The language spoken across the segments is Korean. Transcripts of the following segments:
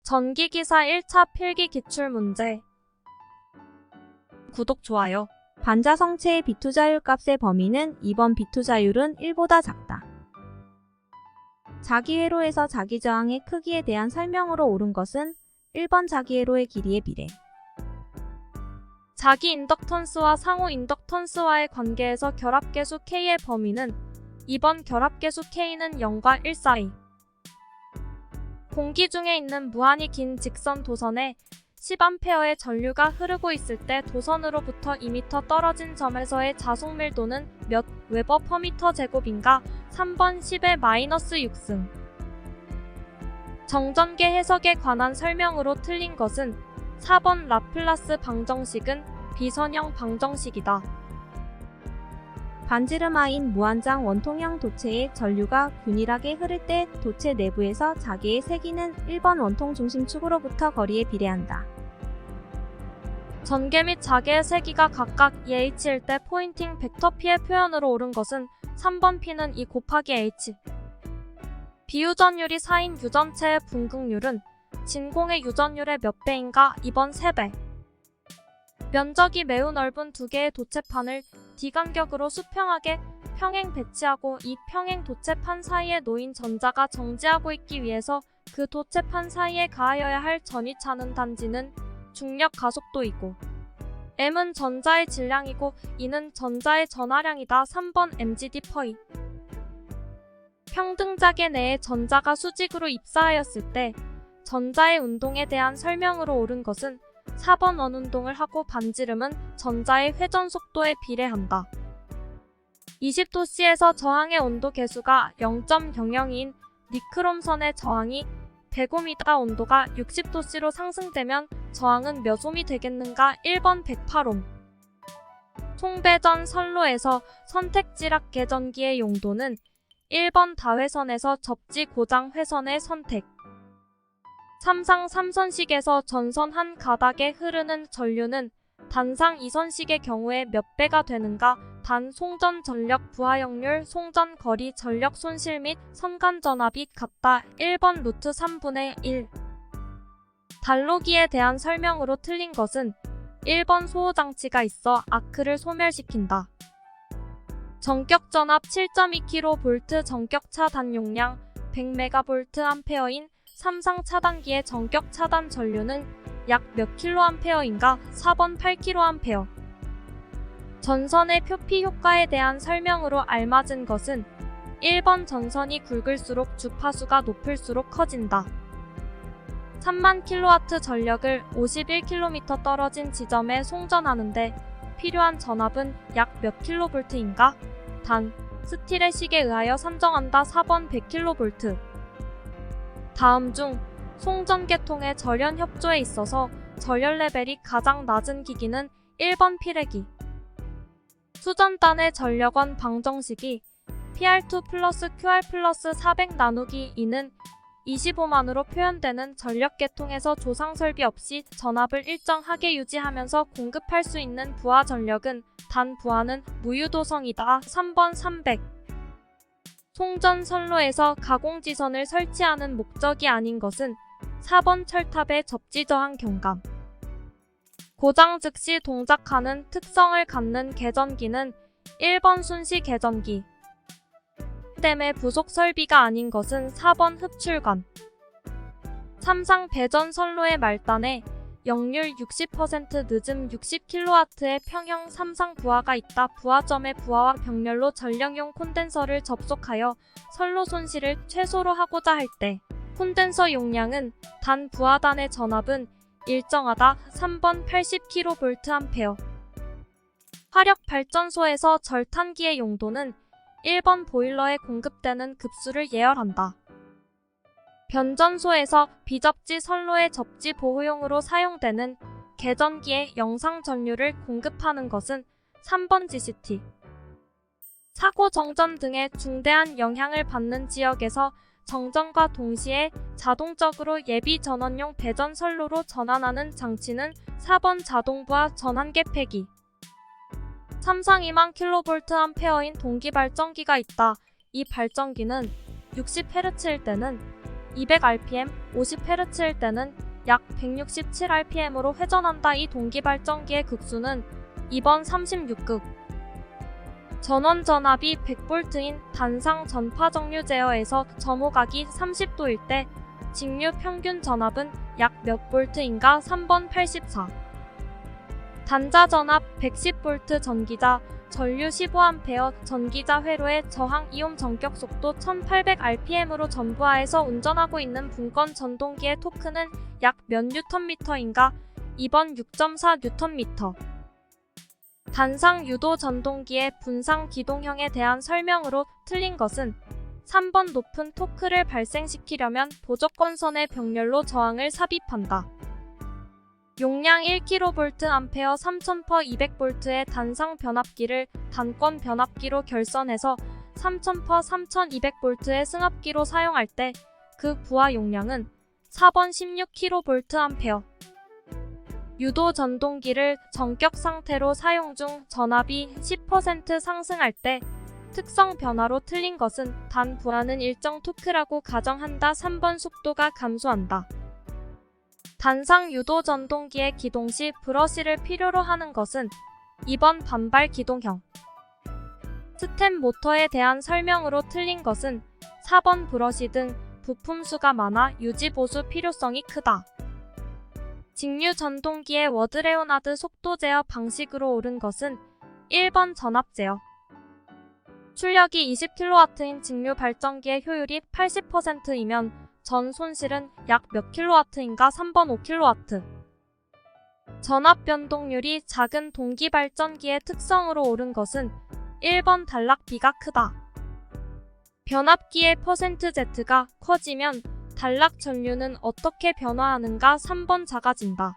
전기기사 1차 필기 기출문제. 구독, 좋아요. 반자성체의 비투자율 값의 범위는 2번 비투자율은 1보다 작다. 자기회로에서 자기저항의 크기에 대한 설명으로 옳은 것은 1번 자기회로의 길이의 비례. 자기 인덕턴스와 상호 인덕턴스와의 관계에서 결합계수 K의 범위는 2번 결합계수 K는 0과 1 사이. 공기 중에 있는 무한히 긴 직선 도선에 10A의 전류가 흐르고 있을 때 도선으로부터 2m 떨어진 점에서의 자속 밀도는 몇 웨버 퍼 미터 제곱인가? 3번 10의 마이너스 6승. 정전계 해석에 관한 설명으로 틀린 것은 4번 라플라스 방정식은 비선형 방정식이다. 반지름하인 무한장 원통형 도체의 전류가 균일하게 흐를 때 도체 내부에서 자기의 세기는 1번 원통 중심축으로부터 거리에 비례한다. 전개 및 자개의 세기가 각각 EH일 때 포인팅 벡터 P의 표현으로 옳은 것은 3번 P는 E 곱하기 H. 비유전율이 4인 유전체의 분극률은 진공의 유전율의 몇 배인가? 2번 3배. 면적이 매우 넓은 두 개의 도체판을 D간격으로 수평하게 평행 배치하고 이 평행 도체판 사이에 놓인 전자가 정지하고 있기 위해서 그 도체판 사이에 가하여야 할 전위차는 단지는 중력 가속도이고 m은 전자의 질량이고 E는 전자의 전하량이다. 3번 mgd per. 평등자계 내에 전자가 수직으로 입사하였을 때 전자의 운동에 대한 설명으로 옳은 것은 4번 원운동을 하고 반지름은 전자의 회전 속도에 비례한다. 20도씨에서 저항의 온도 계수가 0.002인 니크롬선의 저항이 100옴이다. 온도가 60도씨로 상승되면 저항은 몇 옴이 되겠는가? 1번 108옴. 총배전 선로에서 선택지락 계전기의 용도는 1번 다회선에서 접지 고장 회선의 선택. 삼상 3선식에서 전선 한 가닥에 흐르는 전류는 단상 2선식의 경우에 몇 배가 되는가? 단 송전 전력 부하역률, 송전 거리, 전력 손실 및 선간 전압이 같다. 1번 루트 3분의 1. 단로기에 대한 설명으로 틀린 것은 1번 소호장치가 있어 아크를 소멸시킨다. 전격 전압 7.2kV, 전격 차단 용량 100MVA인 삼상 차단기의 전격 차단 전류는 약 몇 kA인가? 4번 8kA. 전선의 표피 효과에 대한 설명으로 알맞은 것은 1번 전선이 굵을수록 주파수가 높을수록 커진다. 3만 kW 전력을 51km 떨어진 지점에 송전하는데 필요한 전압은 약 몇 kV인가? 단, 스틸의 식에 의하여 산정한다. 4번 100kV. 다음 중 송전계통의 절연 협조에 있어서 절연 레벨이 가장 낮은 기기는 1번 피레기. 수전단의 전력원 방정식이 PR2 플러스 QR 플러스 400 나누기 2는 25만으로 표현되는 전력계통에서 조상설비 없이 전압을 일정하게 유지하면서 공급할 수 있는 부하 전력은 단 부하는 무유도성이다. 3번 300. 송전 선로에서 가공지선을 설치하는 목적이 아닌 것은 4번 철탑의 접지저항 경감. 고장 즉시 동작하는 특성을 갖는 계전기는 1번 순시 계전기. 때문에 부속 설비가 아닌 것은 4번 흡출관. 삼상 배전 선로의 말단에 역률 60% 늦음 60kW의 평형 삼상 부하가 있다. 부하점의 부하와 병렬로 전력용 콘덴서를 접속하여 선로 손실을 최소로 하고자 할 때 콘덴서 용량은 단 부하단의 전압은 일정하다. 3번 80kVA. 화력발전소에서 절탄기의 용도는 1번 보일러에 공급되는 급수를 예열한다. 변전소에서 비접지 선로의 접지 보호용으로 사용되는 계전기에 영상 전류를 공급하는 것은 3번 GCT. 사고 정전 등의 중대한 영향을 받는 지역에서 정전과 동시에 자동적으로 예비 전원용 배전 선로로 전환하는 장치는 4번 자동부하 전환계 폐기. 삼상 2만 kVA인 동기 발전기가 있다. 이 발전기는 60Hz일 때는 200rpm, 50Hz일 때는 약 167rpm으로 회전한다. 이 동기발전기의 극수는 2번 36극. 전원 전압이 100V인 단상 전파 정류 제어에서 점호각이 30도일 때 직류 평균 전압은 약 몇 볼트인가? 3번 84. 단자 전압 110V 전기자, 전류 15A, 전기자 회로의 저항 이온 전격 속도 1800rpm으로 전부하에서 운전하고 있는 분권 전동기의 토크는 약 몇 뉴턴미터인가? 2번 6.4뉴턴미터. 단상 유도 전동기의 분상 기동형에 대한 설명으로 틀린 것은 3번 높은 토크를 발생시키려면 보조권선의 병렬로 저항을 삽입한다. 용량 1kVA 3000/200V의 단상 변압기를 단권 변압기로 결선해서 3000/3200V의 승합기로 사용할 때 그 부하 용량은 4번 16kVA. 유도 전동기를 전격 상태로 사용 중 전압이 10% 상승할 때 특성 변화로 틀린 것은 단 부하는 일정 토크라고 가정한다. 3번 속도가 감소한다. 단상 유도 전동기의 기동 시 브러시를 필요로 하는 것은 2번 반발 기동형. 스텝 모터에 대한 설명으로 틀린 것은 4번 브러시 등 부품 수가 많아 유지 보수 필요성이 크다. 직류 전동기의 워드레오나드 속도 제어 방식으로 옳은 것은 1번 전압 제어. 출력이 20kW인 직류 발전기의 효율이 80%이면 전 손실은 약 몇 킬로와트인가? 3번 5kW. 전압 변동률이 작은 동기 발전기의 특성으로 옳은 것은 1번 단락비가 크다. 변압기의 %Z가 커지면 단락 전류는 어떻게 변화하는가? 3번 작아진다.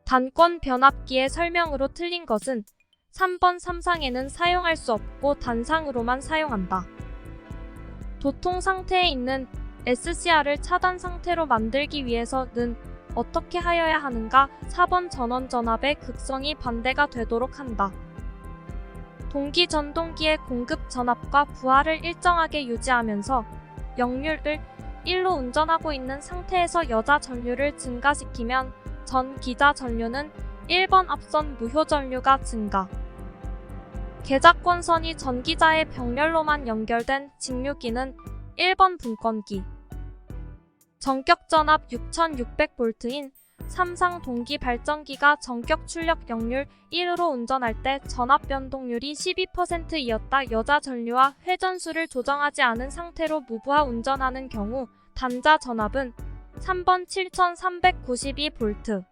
단권 변압기의 설명으로 틀린 것은 3번 삼상에는 사용할 수 없고 단상으로만 사용한다. 도통 상태에 있는 SCR을 차단 상태로 만들기 위해서는 어떻게 하여야 하는가? 4번 전원 전압의 극성이 반대가 되도록 한다. 동기 전동기의 공급 전압과 부하를 일정하게 유지하면서 역률을 1로 운전하고 있는 상태에서 여자 전류를 증가시키면 전 기자 전류는 1번 앞선 무효 전류가 증가. 계작권선이 전기자의 병렬로만 연결된 직류기는 1번 분권기. 전격 전압 6600V인 삼상 동기 발전기가 전격 출력 역률 1으로 운전할 때 전압 변동률이 12%이었다. 여자 전류와 회전수를 조정하지 않은 상태로 무부하 운전하는 경우 단자 전압은 3번 7392V.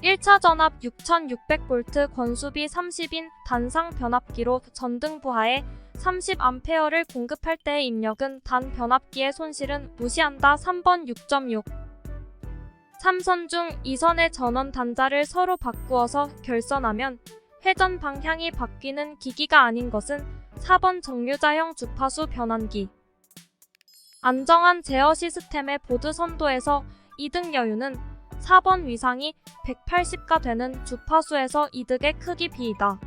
1차 전압 6600V 권수비 30인 단상 변압기로 전등 부하에 30A를 공급할 때의 입력은 단 변압기의 손실은 무시한다. 3번 6.6. 3선 중 2선의 전원 단자를 서로 바꾸어서 결선하면 회전 방향이 바뀌는 기기가 아닌 것은 4번 정류자형 주파수 변환기. 안정한 제어 시스템의 보드 선도에서 이득 여유는 4번 위상이 180가 되는 주파수에서 이득의 크기 비이다.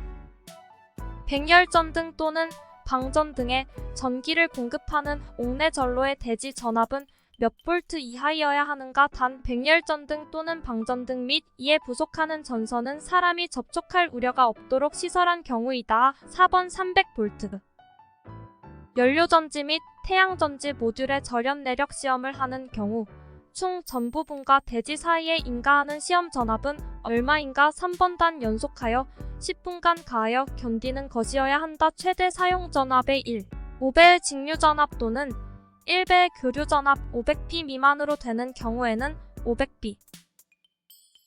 백열전등 또는 방전등에 전기를 공급하는 옥내 전로의 대지 전압은 몇 볼트 이하이어야 하는가? 단 백열전등 또는 방전등 및 이에 부속하는 전선은 사람이 접촉할 우려가 없도록 시설한 경우이다. 4번 300V. 연료전지 및 태양전지 모듈의 절연 내력 시험을 하는 경우 충 전 부분과 대지 사이에 인가하는 시험 전압은 얼마인가? 3번 단 연속하여 10분간 가하여 견디는 것이어야 한다. 최대 사용 전압의 1. 5배의 직류 전압 또는 1배의 교류 전압 500p 미만으로 되는 경우에는 500p.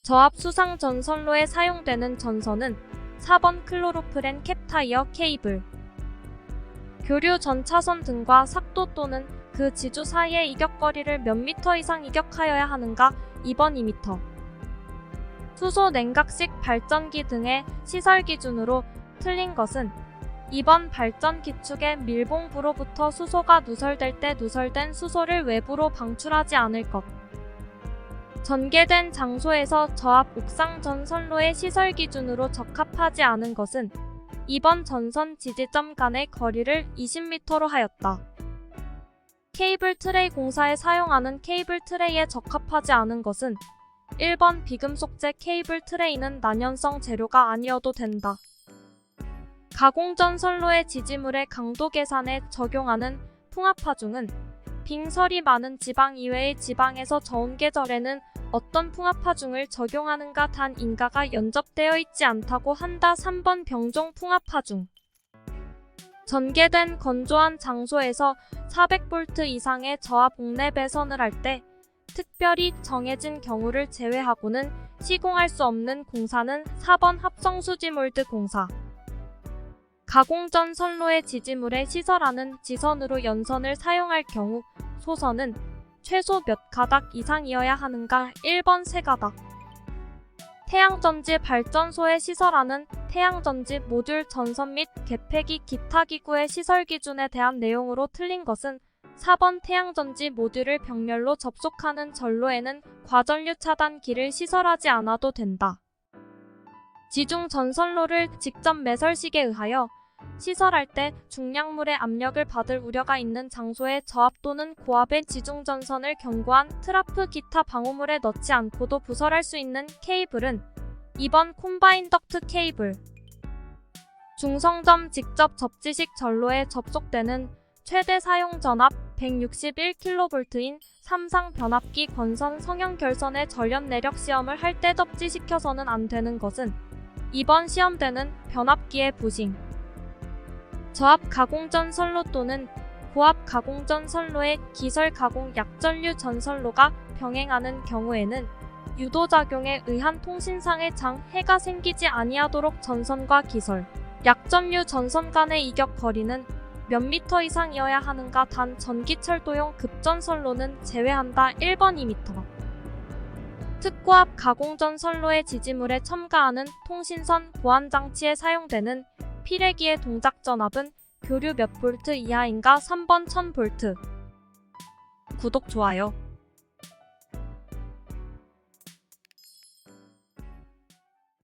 저압 수상 전선로에 사용되는 전선은 4번 클로로프렌 캡타이어 케이블. 교류 전 차선 등과 삭도 또는 그 지주 사이의 이격거리를 몇 미터 이상 이격하여야 하는가? 2번 2m. 수소 냉각식 발전기 등의 시설 기준으로 틀린 것은 2번 발전 기축의 밀봉부로부터 수소가 누설될 때 누설된 수소를 외부로 방출하지 않을 것. 전개된 장소에서 저압 옥상 전선로의 시설 기준으로 적합하지 않은 것은 2번 전선 지지점 간의 거리를 20m로 하였다. 케이블 트레이 공사에 사용하는 케이블 트레이에 적합하지 않은 것은 1번 비금속재 케이블 트레이는 난연성 재료가 아니어도 된다. 가공전 선로의 지지물의 강도 계산에 적용하는 풍압하중은 빙설이 많은 지방 이외의 지방에서 저온 계절에는 어떤 풍압하중을 적용하는가 단 인가가 연접되어 있지 않다고 한다. 3번 병종 풍압하중. 전개된 건조한 장소에서 400V 이상의 저하 복내 배선을 할 때 특별히 정해진 경우를 제외하고는 시공할 수 없는 공사는 4번 합성수지 몰드 공사. 가공전 선로의 지지물에 시설하는 지선으로 연선을 사용할 경우 소선은 최소 몇 가닥 이상이어야 하는가? 1번 3가닥. 태양전지 발전소에 시설하는 태양전지 모듈 전선 및 개폐기 기타 기구의 시설 기준에 대한 내용으로 틀린 것은 4번 태양전지 모듈을 병렬로 접속하는 전로에는 과전류 차단기를 시설하지 않아도 된다. 지중 전선로를 직접 매설식에 의하여 시설할 때 중량물의 압력을 받을 우려가 있는 장소에 저압 또는 고압의 지중전선을 견고한 트라프 기타 방호물에 넣지 않고도 부설할 수 있는 케이블은 2번 콤바인 덕트 케이블. 중성점 직접 접지식 전로에 접속되는 최대 사용 전압 161kV인 삼상 변압기 권선 성형 결선의 전력 내력 시험을 할 때 접지시켜서는 안 되는 것은 2번 시험되는 변압기의 부싱. 저압 가공전 선로 또는 고압 가공전 선로의 기설 가공 약전류 전선로가 병행하는 경우에는 유도작용에 의한 통신상의 장해가 생기지 아니하도록 전선과 기설, 약전류 전선 간의 이격 거리는 몇 미터 이상이어야 하는가 단 전기철도용 급전선로는 제외한다. 1번 2m. 특고압 가공전 선로의 지지물에 첨가하는 통신선 보안장치에 사용되는 피레기의 동작 전압은 교류 몇 볼트 이하인가? 3번 1000V. 구독, 좋아요.